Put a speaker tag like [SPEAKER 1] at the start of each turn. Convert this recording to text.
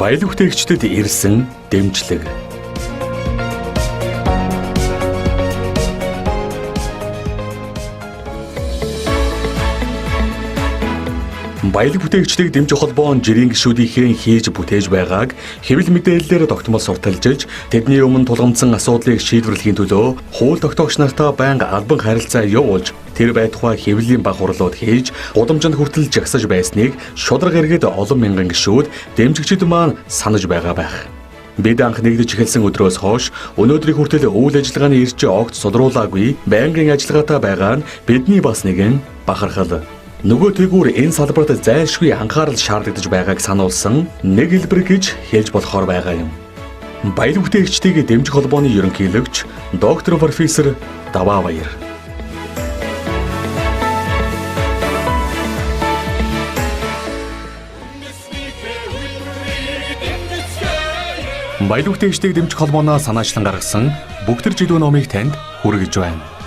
[SPEAKER 1] Баялаг бүтээгчдэд ирсэн дэмжлэг. Баялаг бүтээгчдийг дэмжих холбоо нь жирийн гишүүдийнхээ хийж бүтээж байгааг хэвлэл мэдээллээр тогтмол сурталчилж, тэдний өмнө тулгамдсан асуудлыг шийдвэрлэхийн төлөө хууль тогтоогч нартай байнга албан харилцаа явуулж, тэр байтугай хэвлэлийн баг хурлууд хийж, гудамжинд хүртэл жагсаж байсныг шударга иргэд олон мянган гишүүд дэмжигчид маань санаж байгаа байх. Бид анх нэгдэж эхэлсэн өдрөөс хойш өнөөдрийг хүртэл үйл ажиллагааны ирж огт содруулаагүй байнгын ажиллагаатай байгаа нь бидний бас нэгэн бахархал. Нөгөө тэгүр энэ салбарт зайлшгүй анхаарал шаардлагадж байгааг сануулсан нэг хэлбэр гэж хэлж болохоор байгаа юм. Баялаг бүтээгчдийг дэмжих холбооны ерөнхийлөгч доктор профессор Даваабаяр. Баялаг бүтээгчдийг дэмжих холбооноос санаачлан гаргасан Бүгдэр жидүү номыг танд хүргэж байна.